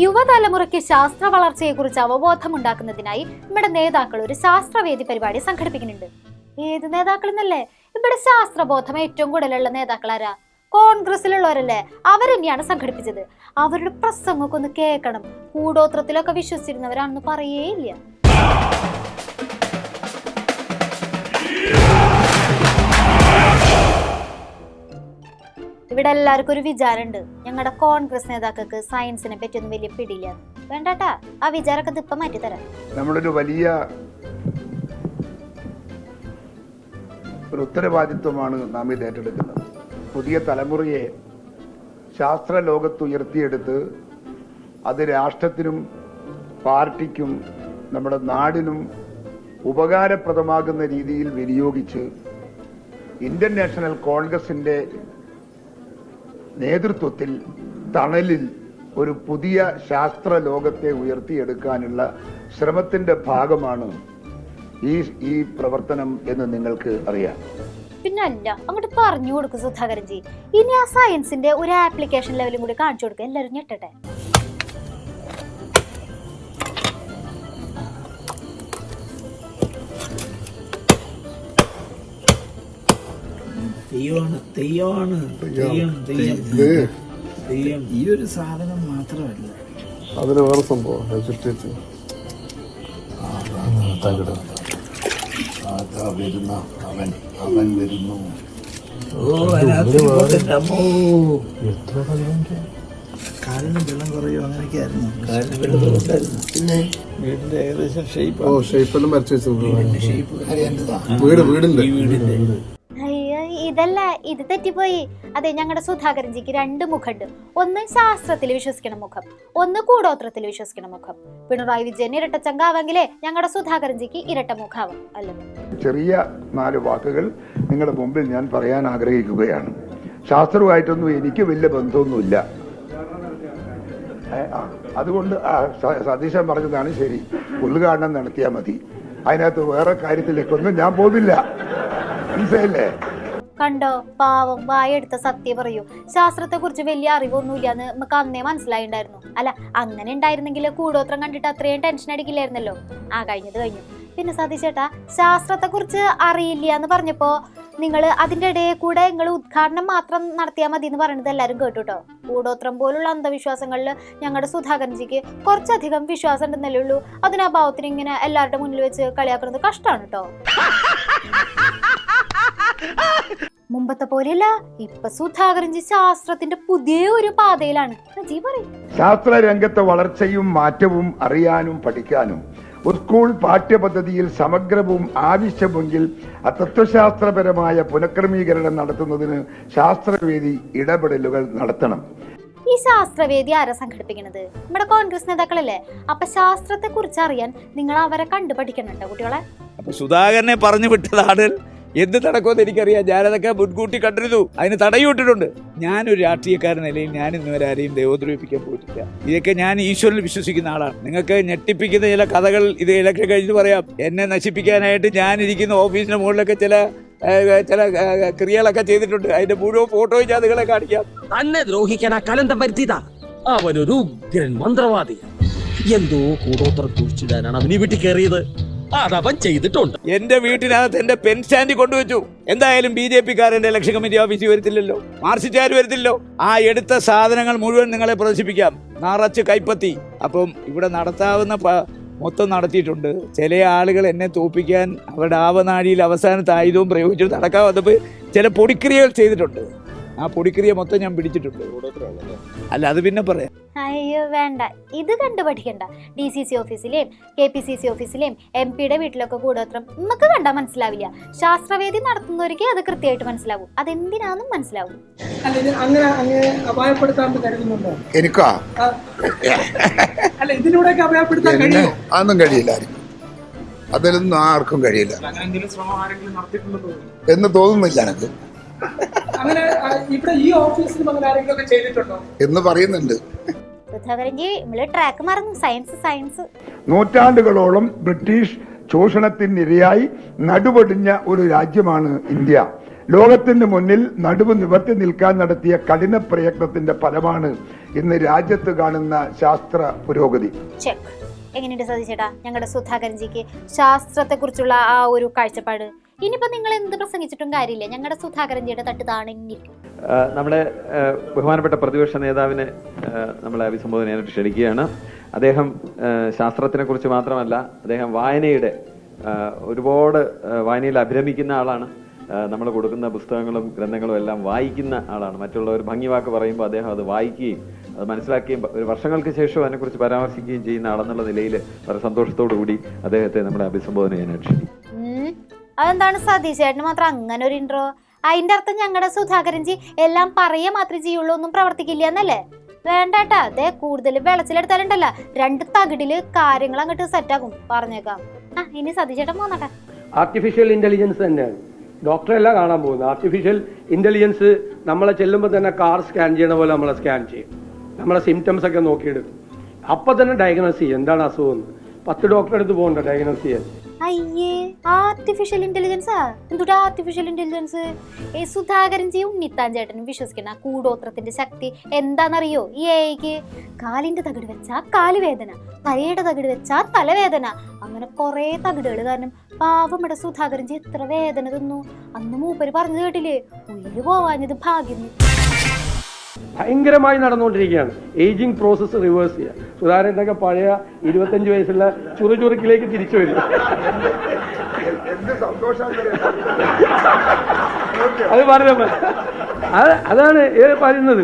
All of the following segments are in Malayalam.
യുവതലമുറയ്ക്ക് ശാസ്ത്ര വളർച്ചയെക്കുറിച്ച് അവബോധമുണ്ടാക്കുന്നതിനായി നമ്മുടെ നേതാക്കൾ ഒരു ശാസ്ത്രവേദി പരിപാടി സംഘടിപ്പിക്കുന്നുണ്ട്. ഏത് നേതാക്കൾ എന്നല്ലേ? ഇവിടെ ശാസ്ത്രബോധം ഏറ്റവും കൂടുതലുള്ള നേതാക്കളാരാ? കോൺഗ്രസിലുള്ളവരല്ലേ? അവരെന്നെയാണ് സംഘടിപ്പിച്ചത്. അവരുടെ പ്രസംഗമൊക്കെ ഒന്ന് കേൾക്കണം. കൂടോത്രത്തിലൊക്കെ വിശ്വസിച്ചിരുന്നവരാണെന്ന് പറയേയില്ല. ഇവിടെ എല്ലാവർക്കും ഒരു വിചാരമുണ്ട്, ഞങ്ങളുടെ കോൺഗ്രസ് നേതാക്കൾക്ക് സയൻസിനെ പറ്റിയൊന്നും വലിയ പിടിയില്ല. വേണ്ടാട്ടാ, ആ വിചാരമൊക്കെ ഇപ്പം മാറ്റിത്തരാം. നമ്മളൊരു വലിയ ഒരു ഉത്തരവാദിത്വമാണ് നാം ഇത് ഏറ്റെടുക്കുന്നത്. പുതിയ തലമുറയെ ശാസ്ത്ര ലോകത്ത് ഉയർത്തിയെടുത്ത് അത് രാഷ്ട്രത്തിനും പാർട്ടിക്കും നമ്മുടെ നാടിനും ഉപകാരപ്രദമാകുന്ന രീതിയിൽ വിനിയോഗിച്ച് ഇന്ത്യൻ നാഷണൽ കോൺഗ്രസിന്റെ നേതൃത്വത്തിൽ തണലിൽ ഒരു പുതിയ ശാസ്ത്ര ലോകത്തെ ഉയർത്തിയെടുക്കാനുള്ള ശ്രമത്തിന്റെ ഭാഗമാണ് ഈ പ്രവർത്തനം എന്ന് നിങ്ങൾക്ക് അറിയാം. പിന്നല്ല, അങ്ങോട്ട് പറഞ്ഞു കൊടുക്കും സുധാകരൻജി. ഇനി ആ സയൻസിന്റെ ഒരു ആപ്ലിക്കേഷൻ ലെവലും കൂടി കാണിച്ചു കൊടുക്കുക. എല്ലാവരും ഞെട്ടട്ടെ. ഈ ഒരു സാധനം മാത്രമല്ല, അതിന് വേറെ സംഭവം അവൻ വരുന്നു. കാലിന് വെള്ളം കുറയോ അങ്ങനെയൊക്കെ ആയിരുന്നു. കാലിന് വെള്ളം കുറവുണ്ടായിരുന്നു. പിന്നെ വീടിന്റെ ഏകദേശം ഷേപ്പെല്ലാം വരച്ചു വീടിന്റെ അയ്യോ, ഇതല്ല, ഇത് തെറ്റിപ്പോയി. അതെ, ഞങ്ങളുടെ സുധാകരൻജിക്ക് രണ്ട് മുഖമുണ്ട്. ഒന്ന് ശാസ്ത്രത്തിൽ വിശ്വസിക്കണ മുഖം, ഒന്ന് കൂടോത്രത്തിൽ വിശ്വസിക്കണ മുഖം. പിണറായി വിജയൻ ഇരട്ടച്ചങ്കാവെങ്കിലേ ഞങ്ങളുടെ സുധാകരൻജിക്ക് ഇരട്ട മുഖാവും അല്ലേ? ചെറിയ 4 വാക്കുകൾ നിങ്ങളുടെ മുമ്പിൽ ഞാൻ പറയാൻ ആഗ്രഹിക്കുകയാണ്. ശാസ്ത്രവുമായിട്ടൊന്നും എനിക്ക് വലിയ ബന്ധമൊന്നുമില്ല. അതുകൊണ്ട് സതീശൻ പറഞ്ഞതാണ് ശരി, ഉദ്ഘാടനം നടത്തിയാൽ മതി. അതിനകത്ത് വേറെ കാര്യത്തിലേക്കൊന്നും ഞാൻ പോകുന്നില്ല. മനസ്സിലായില്ലേ? കണ്ടോ, പാവം വായെടുത്ത സത്യം പറയൂ. ശാസ്ത്രത്തെ കുറിച്ച് വലിയ അറിവൊന്നുമില്ലാന്ന് നമുക്ക് അന്നേ മനസ്സിലായിണ്ടായിരുന്നു. അല്ല, അങ്ങനെ ഉണ്ടായിരുന്നെങ്കിൽ കൂടോത്രം കണ്ടിട്ട് അത്രയും ടെൻഷൻ അടിക്കില്ലായിരുന്നല്ലോ. കഴിഞ്ഞത് കഴിഞ്ഞു. പിന്നെ സതീശേട്ടാ, ശാസ്ത്രത്തെ കുറിച്ച് അറിയില്ല എന്ന് പറഞ്ഞപ്പോ നിങ്ങൾ അതിന്റെ ഇടയിൽ കൂടെ നിങ്ങൾ ഉദ്ഘാടനം മാത്രം നടത്തിയാൽ മതി എന്ന് പറയുന്നത് എല്ലാവരും കേട്ടു കേട്ടോ. കൂടോത്രം പോലുള്ള അന്ധവിശ്വാസങ്ങളിൽ ഞങ്ങളുടെ സുധാകരൻജിക്ക് കുറച്ചധികം വിശ്വാസം ഉണ്ടെന്നല്ലേ ഉള്ളൂ. അതിനഭാവത്തിന് ഇങ്ങനെ എല്ലാവരുടെ മുന്നിൽ വെച്ച് കളിയാക്കുന്നത് കഷ്ടമാണ് കേട്ടോ. മുമ്പത്തെ പോലെയല്ല, ഇപ്പൊ സുധാകരൻജി ശാസ്ത്രത്തിന്റെ പുതിയ ഒരു പാതയിലാണ്. ശാസ്ത്ര രംഗത്തെ വളർച്ചയും മാറ്റവും അറിയാനും പഠിക്കാനും സ്കൂൾ പാഠ്യപദ്ധതിയിൽ സമഗ്രവും ആവശ്യമെങ്കിൽ തത്വശാസ്ത്രപരമായ പുനഃക്രമീകരണം നടത്തുന്നതിന് ശാസ്ത്രവേദി ഇടപെടലുകൾ നടത്തണം. ഈ ശാസ്ത്രവേദി ആരാ സംഘടിപ്പിക്കുന്നത്? നമ്മുടെ കോൺഗ്രസ് നേതാക്കളല്ലേ? അപ്പൊ ശാസ്ത്രത്തെ കുറിച്ച് അറിയാൻ നിങ്ങൾ അവരെ കണ്ടു പഠിക്കണം കേട്ടോ കുട്ടികളെ. അപ്പൊ സുധാകരനെ പറഞ്ഞു വിട്ടതാണ്. എന്ത് നടക്കുമെന്ന് എനിക്കറിയാം. ഞാനതൊക്കെ മുൻകൂട്ടി കണ്ടിരുന്നു. അതിന് തടയിട്ടുട്ടുണ്ട്. ഞാനൊരു രാഷ്ട്രീയക്കാരൻ നിലയിൽ ഞാൻ ഇന്നുവരെ ആരെയും ദൈവദ്രോഹിപ്പിക്കാൻ പോയിട്ടില്ല. ഇതൊക്കെ ഞാൻ ഈശ്വരനിൽ വിശ്വസിക്കുന്ന ആളാണ്. നിങ്ങൾക്ക് ഞെട്ടിപ്പിക്കുന്ന ചില കഥകൾ ഇത് ഇലക്ഷൻ കഴിഞ്ഞ് പറയാം. എന്നെ നശിപ്പിക്കാനായിട്ട് ഞാനിരിക്കുന്ന ഓഫീസിന് മുകളിലൊക്കെ ചില ക്രിയകളൊക്കെ ചെയ്തിട്ടുണ്ട്. അതിന്റെ മുഴുവൻ ഫോട്ടോയും ഞാൻ നിങ്ങളെ കാണിക്കാം. തന്നെ ദ്രോഹിക്കാൻ കലന്തം വരുത്തിയതാ. അവനൊരു ഉഗ്രൻ മന്ത്രവാദി. എന്തോ കൂടോത്രം കുഴിച്ചിടാനാണ് അവന് വീട്ടിൽ കയറിയത്. അതവൻ ചെയ്തിട്ടുണ്ട്. എന്റെ വീട്ടിനകത്ത് എന്റെ പെൻ സ്റ്റാൻഡ് കൊണ്ടുവച്ചു. എന്തായാലും BJP-കാരന്റെ ഇലക്ഷൻ കമ്മിറ്റി ഓഫീസിൽ വരത്തില്ലല്ലോ, മാർച്ചിച്ചാർ വരത്തില്ലല്ലോ. എടുത്ത സാധനങ്ങൾ മുഴുവൻ നിങ്ങളെ പ്രദർശിപ്പിക്കാം. നിറച്ച് കൈപ്പത്തി. അപ്പം ഇവിടെ നടത്താവുന്ന മൊത്തം നടത്തിയിട്ടുണ്ട്. ചില ആളുകൾ എന്നെ തോപ്പിക്കാൻ അവരുടെ ആവനാഴിയിൽ അവസാനത്തെ ആയുധവും പ്രയോഗിച്ചിട്ട് നടക്കാൻ വന്നപ്പോൾ ചില പൊടിക്രിയകൾ ചെയ്തിട്ടുണ്ട്. ആ പൊടിക്രിയ മൊത്തം ഞാൻ പിടിച്ചിട്ടുണ്ട്. അല്ല, അത് പിന്നെ പറയാം. അയ്യോ വേണ്ട, ഇത് കണ്ടു പഠിക്കണ്ട. DCC ഓഫീസിലെയും KPCC ഓഫീസിലെയും MP-യുടെ വീട്ടിലൊക്കെ കൂടോത്രം നമുക്ക് കണ്ടാൽ മനസ്സിലാവില്ല. ശാസ്ത്രവേദി നടത്തുന്നവർക്ക് അത് കൃത്യമായിട്ട് മനസ്സിലാവും. അതെന്തിനാന്നും മനസ്സിലാവും. എനിക്കാ അതൊന്നും കഴിയില്ല. അതിലൊന്നും ആർക്കും കഴിയില്ല എന്ന് തോന്നുന്നില്ല എനിക്ക്. എന്ന് പറയുന്നുണ്ട്. സുധാകരൻജി, ട്രാക്ക് മറന്നു. സയൻസ്. നൂറ്റാണ്ടുകളോളം ബ്രിട്ടീഷ് ചൂഷണത്തിനിരയായി നടുവൊടിഞ്ഞ ഒരു രാജ്യമാണ് ഇന്ത്യ. ലോകത്തിന് മുന്നിൽ നടുവ് നിവർത്തി നിൽക്കാൻ നടത്തിയ കഠിന പ്രയത്നത്തിന്റെ ഫലമാണ് ഇന്ന് രാജ്യത്ത് കാണുന്ന ശാസ്ത്ര പുരോഗതി. ചെക്ക്. എങ്ങനെയുണ്ട് സതീശേട്ടാ ഞങ്ങളുടെ സുധാകരൻജിക്ക് ശാസ്ത്രത്തെ കുറിച്ചുള്ള ആ ഒരു കാഴ്ചപ്പാട്? ഇനിയിപ്പോ നിങ്ങൾ എന്ത് പ്രസംഗിച്ചിട്ടും കാര്യമില്ല, ഞങ്ങളുടെ സുധാകരൻജിയുടെ തട്ട് താണെങ്കിലും. നമ്മുടെ ബഹുമാനപ്പെട്ട പ്രതിപക്ഷ നേതാവിനെ നമ്മളെ അഭിസംബോധന ചെയ്യാനായിട്ട് ക്ഷണിക്കുകയാണ്. അദ്ദേഹം ശാസ്ത്രത്തിനെ കുറിച്ച് മാത്രമല്ല, അദ്ദേഹം വായനയുടെ ഒരുപാട് വായനയിൽ അഭിരമിക്കുന്ന ആളാണ്. നമ്മൾ കൊടുക്കുന്ന പുസ്തകങ്ങളും ഗ്രന്ഥങ്ങളും എല്ലാം വായിക്കുന്ന ആളാണ്. മറ്റുള്ളവർ ഭംഗി വാക്ക് പറയുമ്പോൾ അദ്ദേഹം അത് വായിക്കുകയും അത് മനസ്സിലാക്കുകയും ഒരു വർഷങ്ങൾക്ക് ശേഷം അതിനെക്കുറിച്ച് പരാമർശിക്കുകയും ചെയ്യുന്ന ആളെന്നുള്ള നിലയിൽ വളരെ സന്തോഷത്തോടു കൂടി അദ്ദേഹത്തെ നമ്മളെ അഭിസംബോധന ചെയ്യാനായിട്ട് ക്ഷണിക്കും. അതെന്താണ് സതീശേട്ടന് മാത്രം അങ്ങനെ ഒരു ഇൻട്രോ? അതിന്റെ അർത്ഥം ഞങ്ങളുടെ സുധാകരൻജി എല്ലാം പറയാ മാത്രമേ ചെയ്യുള്ളൂ, ഒന്നും പ്രവർത്തിക്കില്ല എന്നല്ലേ? വേണ്ടാട്ടാ, അതെ കൂടുതൽ വെളച്ചിലെടുത്താലുണ്ടല്ല 2 തകിടില് കാര്യങ്ങൾ അങ്ങോട്ട് സെറ്റാക്കും, പറഞ്ഞേക്കാം. ഇനി സതീശേട്ടൻ പോന്നട്ടെ. ആർട്ടിഫിഷ്യൽ ഇന്റലിജൻസ് തന്നെയാണ് ഡോക്ടറല്ല കാണാൻ പോകുന്നത്. ആർട്ടിഫിഷ്യൽ ഇന്റലിജൻസ് നമ്മളെ ചെല്ലുമ്പോൾ തന്നെ കാർ സ്കാൻ ചെയ്യണ പോലെ നമ്മളെ സ്കാൻ ചെയ്യും, നമ്മളെ സിംറ്റംസ് ഒക്കെ നോക്കിയെടുക്കും, അപ്പൊ തന്നെ ഡയഗ്നോസ് ചെയ്യും എന്താണ് അസുഖം. 10 ഡോക്ടറെ അടുത്ത് പോകണ്ട ഡയഗ്നോസ് ചെയ്യാൻ. അയ്യേ, ആർട്ടിഫിഷ്യൽ ഇന്റലിജൻസാ? എന്തുട്ടാ ആർട്ടിഫിഷ്യൽ ഇന്റലിജൻസ്? ഈ സുധാകരൻജി ഉണ്ണിത്താൻ ചേട്ടനും വിശ്വസിക്കുന്ന കൂടോത്രത്തിന്റെ ശക്തി എന്താണെന്നറിയോ? ഈ എഐക്ക് കാലിന്റെ തകിട് വെച്ചാ കാല് വേദന, തലയുടെ തകിട് വെച്ചാ തലവേദന, അങ്ങനെ കുറെ തകിടുകൾ കാരണം പാവമ്മയുടെ സുധാകരൻജി എത്ര വേദന തിന്നു. അന്ന് മൂപ്പര് പറഞ്ഞു കേട്ടില്ലേ, ഉയിര് പോവാഞ്ഞത് ഭാഗ്യം. ഭയങ്കരമായി നടന്നുകൊണ്ടിരിക്കുകയാണ് ഏജിങ് പ്രോസസ്സ് റിവേഴ്സ് ചെയ്യുക. സുധാകരനൊക്കെ പഴയ 25 വയസ്സുള്ള ചുറുചുറുക്കിലേക്ക് തിരിച്ചു വരും. അത് പറഞ്ഞ അതാണ് പറയുന്നത്.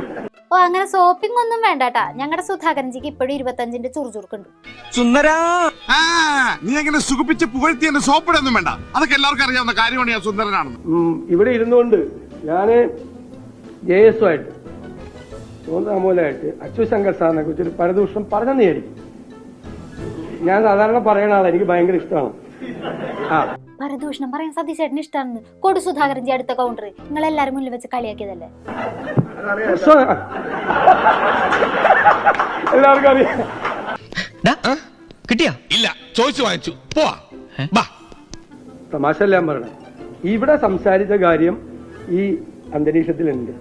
ഓ, അങ്ങനെ സോപ്പിംഗ് ഒന്നും വേണ്ടാട്ടാ, ഞങ്ങളുടെ സുധാകരൻജിക്ക് ഇപ്പോഴും 25ന്റെ ചുറുചുറുക്കുണ്ട്. സുന്ദരാ, നീ അങ്ങനെ സുഖിപ്പിച്ച് പുകഴ്ത്തി എന്റെ സോപ്പിടൊന്നും വേണ്ട, അതൊക്കെ എല്ലാവർക്കും അറിയാവുന്ന കാര്യമാണ് ഞാൻ സുന്ദരനാണെന്ന്. ഇവിടെ ഇരുന്നുകൊണ്ട് ഞാന് JS ആയിട്ട് മൂലമായിട്ട് അച്ചു ശങ്കർ സാറിനെ കുറിച്ച് ഒരു പരദൂഷണം പറഞ്ഞെന്ന് വിചാരിക്കും. ഞാൻ സാധാരണ പറയുന്ന ആളാണ്, എനിക്ക് ഭയങ്കര ഇഷ്ടമാണ്. പരദൂഷണം പറയാൻ സതീശേട്ടന് ഇഷ്ടമാണെന്ന് കൊടു സുധാകരൻജി അടുത്ത കൗണ്ടർ നിങ്ങളെല്ലാരും മുന്നിൽ വെച്ച് കളിയാക്കിയതല്ലേ? എല്ലാവർക്കും അറിയാം. കിട്ടിയാ ഇല്ല, ചോദിച്ചു വാങ്ങിച്ചു പോവാ. തമാശ എല്ലാം പറയണം. ഇവിടെ സംസാരിച്ച കാര്യം ഈ അന്തരീക്ഷത്തിലുണ്ട്,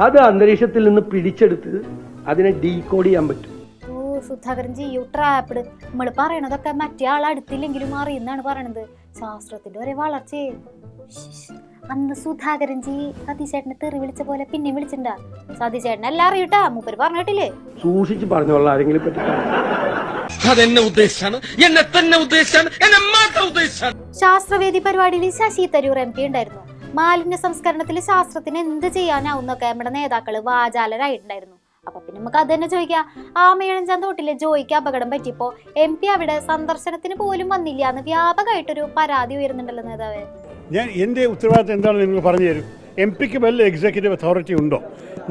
അത് അന്തരീക്ഷത്തിൽ നിന്ന് പിടിച്ചെടുത്ത് അതിനെ ഡീകോഡ് ചെയ്യാൻ പറ്റും. ഓ സുധാകരൻജി, യു ട്രാപ്ഡ്. നമ്മൾ പറയണതൊക്കെ മറ്റേ ആൾ അടുത്തില്ലെങ്കിലും അറിയുന്നാണ് പറയണത്. ശാസ്ത്രത്തിന്റെ ഒരേ വളർച്ചയെ. അന്ന് സുധാകരൻജി സതീശേട്ടനെ തെറി വിളിച്ച പോലെ പിന്നെ വിളിച്ചിട്ടുണ്ടാ? സതീശേട്ടനെ എല്ലാം അറിയൂട്ടാ, മൂപ്പര് പറഞ്ഞിട്ടില്ലേ? സൂക്ഷിച്ച് പറഞ്ഞോളാം ആരെങ്കിലും പറ്റി. ശാസ്ത്രവേദി പരിപാടിയിൽ ശശി തരൂർ MP ഉണ്ടായിരുന്നു. മാലിന്യ സംസ്കരണത്തിൽ ശാസ്ത്രത്തിന് എന്ത് ചെയ്യാനാവുന്നൊക്കെ നമ്മുടെ നേതാക്കള് വാചാലരായിട്ടുണ്ടായിരുന്നു. അപ്പൊ പിന്നെ നമുക്ക് അത് തന്നെ ചോദിക്കാം. ആമയഴഞ്ചാൻ തോട്ടിലെ ജോയിക്ക് അപകടം പറ്റിയപ്പോ MP അവിടെ സന്ദർശനത്തിന് പോലും വന്നില്ല എന്ന് വ്യാപകമായിട്ടൊരു പരാതി ഉയരുന്നുണ്ടല്ലോ നേതാവേ. ഞാൻ എൻ്റെ ഉത്തരവാദിത്തം എന്താണെന്ന് നിങ്ങൾക്ക് പറഞ്ഞു തരും. MP-ക്ക് വല്ല എക്സിക്യൂട്ടീവ് അതോറിറ്റി ഉണ്ടോ?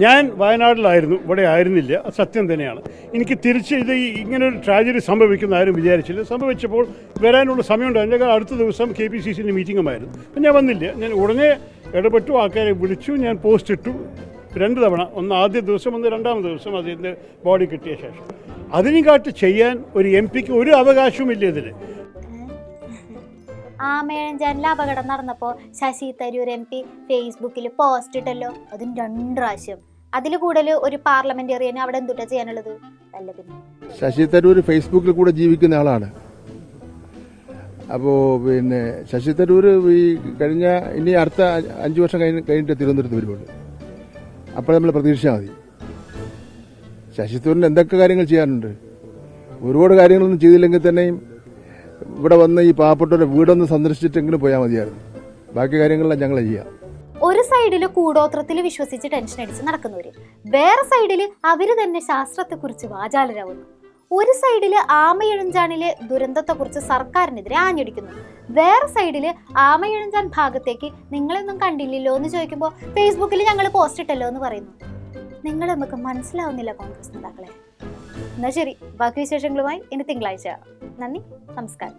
ഞാൻ വയനാട്ടിലായിരുന്നു, ഇവിടെ ആയിരുന്നില്ല, അത് സത്യം തന്നെയാണ്. എനിക്ക് തിരിച്ച് ഇത് ഇങ്ങനൊരു ട്രാജഡി സംഭവിക്കുന്ന ആരും വിചാരിച്ചില്ല. സംഭവിച്ചപ്പോൾ വരാനുള്ള സമയമുണ്ടായിരുന്നു. ഞങ്ങൾ അടുത്ത ദിവസം KPCC മീറ്റിംഗുമായിരുന്നു. അപ്പം ഞാൻ വന്നില്ല. ഞാൻ ഉടനെ ഇടപെട്ടു, ആൾക്കാരെ വിളിച്ചു, ഞാൻ പോസ്റ്റ് ഇട്ടു 2 തവണ. ഒന്ന് ആദ്യ ദിവസം, ഒന്ന് രണ്ടാമത്തെ ദിവസം അതിൻ്റെ ബോഡി കിട്ടിയ ശേഷം. അതിനെക്കാട്ട് ചെയ്യാൻ ഒരു MP-ക്ക് ഒരു അവകാശവുമില്ല ഇതിൽ. ആമയഴഞ്ചാനിലെ അപകടം നടന്നപ്പോ ശശി തരൂർ MP ഫേസ്ബുക്കിൽ പോസ്റ്റ് ഇട്ടല്ലോ, അതും 2 പ്രാവശ്യം. അതിൽ കൂടുതൽ ഒരു പാർലമെന്റേറിയന് അവിടെ എന്തുട്ടാ ചെയ്യാനുള്ളത്? അല്ല പിന്നെ ശശി തരൂർ ഫേസ്ബുക്കിൽ കൂടെ ജീവിക്കുന്ന ആളാണ്. അപ്പോൾ പിന്നെ ശശി തരൂർ ഈ കഴിഞ്ഞ ഇനി അടുത്ത 5 വർഷം കഴിഞ്ഞിട്ട് തിരുവനന്തപുരത്ത് വരുമ്പോൾ അപ്പോൾ നമ്മൾ പ്രതീക്ഷിച്ചാൽ മതി. ശശി തരൂരിന് എന്തൊക്കെ കാര്യങ്ങൾ ചെയ്യാനുണ്ട്. ഒരുപാട് കാര്യങ്ങളൊന്നും ചെയ്തില്ലെങ്കിൽ തന്നെയും ഇവിടെ വന്ന് ഈ പാവപ്പെട്ടവരുടെ വീടൊന്ന് സന്ദർശിച്ചിട്ടെങ്കിലും പോയാൽ മതിയായിരുന്നു. ബാക്കി കാര്യങ്ങളെല്ലാം ഞങ്ങൾ ചെയ്യാം. ഒരു സൈഡില് കൂടോത്രത്തിൽ വിശ്വസിച്ച് ടെൻഷൻ അടിച്ച് നടക്കുന്നവര്, വേറെ സൈഡില് അവര് തന്നെ ശാസ്ത്രത്തെക്കുറിച്ച് വാചാലരാകുന്നു. ഒരു സൈഡില് ആമയഴഞ്ചാനിലെ ദുരന്തത്തെക്കുറിച്ച് സർക്കാരിനെതിരെ ആഞ്ഞടിക്കുന്നു, വേറെ സൈഡില് ആമയഴഞ്ചാൻ ഭാഗത്തേക്ക് നിങ്ങളൊന്നും കണ്ടില്ലല്ലോ എന്ന് ചോദിക്കുമ്പോൾ ഫേസ്ബുക്കിൽ ഞങ്ങൾ പോസ്റ്റ് ഇട്ടല്ലോ എന്ന് പറയുന്നു. നിങ്ങൾ നമുക്ക് മനസ്സിലാവുന്നില്ല കോൺഗ്രസ് നേതാക്കളെ. എന്നാ ശരി, ബാക്കി വിശേഷങ്ങളുമായി ഇനി തിങ്കളാഴ്ച. നന്ദി, നമസ്കാരം.